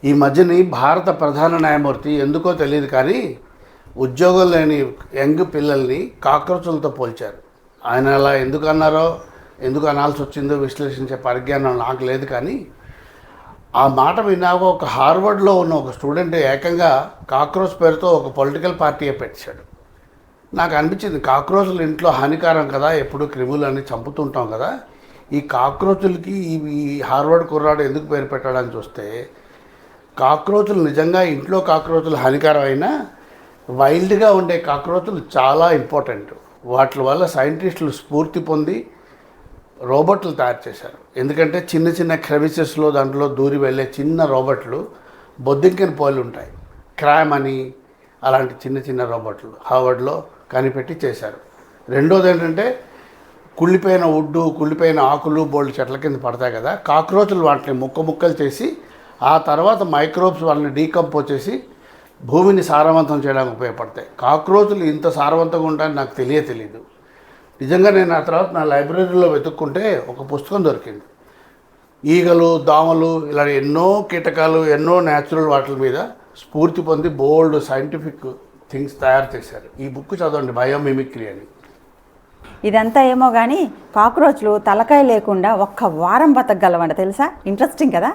ఈ మధ్యని భారత ప్రధాన న్యాయమూర్తి ఎందుకో తెలియదు కానీ ఉద్యోగం లేని యంగ్ పిల్లల్ని కాక్రోచులతో పోల్చారు. ఆయన అలా ఎందుకు అన్నారో, ఎందుకు అనాల్సి వచ్చిందో విశ్లేషించే పరిజ్ఞానం నాకు లేదు. కానీ ఆ మాట విన్నాక ఒక హార్వర్డ్లో ఉన్న ఒక స్టూడెంట్ ఏకంగా కాక్రోచ్ పేరుతో ఒక పొలిటికల్ పార్టీయే పెట్టాడు. నాకు అనిపించింది, కాక్రోచులు ఇంట్లో హానికారం కదా, ఎప్పుడు క్రిములని చంపుతుంటాం కదా, ఈ కాక్రోచులకి ఈ హార్వర్డ్ కుర్రాడు ఎందుకు పేరు పెట్టాడని చూస్తే, కాక్రోచులు నిజంగా ఇంట్లో కాక్రోచులు హానికరం అయినా వైల్డ్గా ఉండే కాక్రోచులు చాలా ఇంపార్టెంట్. వాటి వల్ల సైంటిస్టులు స్ఫూర్తి పొంది రోబోట్లు తయారు చేశారు. ఎందుకంటే చిన్న చిన్న క్రెవిసెస్లో దాంట్లో దూరి వెళ్ళే చిన్న రోబోట్లు బొద్దింకని పోలి ఉంటాయి. క్రామ్ అని అలాంటి చిన్న చిన్న రోబోట్లు హార్వర్డ్లో కనిపెట్టి చేశారు. రెండోది ఏంటంటే, కుళ్ళిపోయిన వుడ్డు, కుళ్ళిపోయిన ఆకులు బోల్డ్ చెట్ల కింద పడతాయి కదా, కాక్రోచులు వాటిని ముక్కలు చేసి ఆ తర్వాత మైక్రోబ్స్ వాళ్ళని డీకంపోజ్ చేసి భూమిని సారవంతం చేయడానికి ఉపయోగపడతాయి. కాక్రోచులు ఇంత సారవంతంగా ఉంటాయని నాకు తెలియదు. నిజంగా నేను ఆ తర్వాత నా లైబ్రరీలో వెతుక్కుంటే ఒక పుస్తకం దొరికింది. ఈగలు, దోమలు, ఇలా ఎన్నో కీటకాలు, ఎన్నో న్యాచురల్ వాటి మీద స్ఫూర్తి పొంది బోల్డ్ సైంటిఫిక్ థింగ్స్ తయారు చేశారు. ఈ బుక్ చదవండి, బయోమిమిక్రీ అని. ఇదంతా ఏమో కానీ కాక్రోచ్లు తలకాయ లేకుండా ఒక్క వారం బతకగలవంట, తెలుసా? ఇంట్రెస్టింగ్ కదా.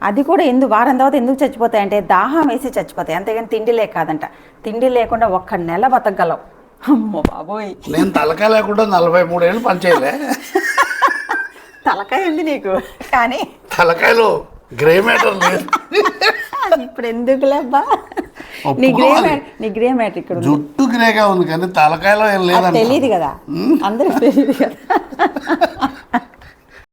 అది కూడా వారం తర్వాత ఎందుకు చచ్చిపోతాయంటే దాహం వేసి చచ్చిపోతాయి, అంతేగాని తిండి లేక కాదంట. తిండి లేకుండా ఒక్క నెల బతకగలవు. అమ్మో బాబోయ్, నేను తలకాయ లేకుండా 43 ఏళ్ళు పనిచేయలే. తలకాయ ఉంది నీకు, కానీ తలకాయలో గ్రే మ్యాటర్ లేదు. ఇప్పుడు ఎందుకులేబ్బా, నీ గ్రే మ్యాటర్ ఇక్కడ జుట్టు గ్రేగా ఉంది కానీ తలకాయలో ఏం లేదంట. తెలియదు కదా, అందరికి తెలియదు కదా.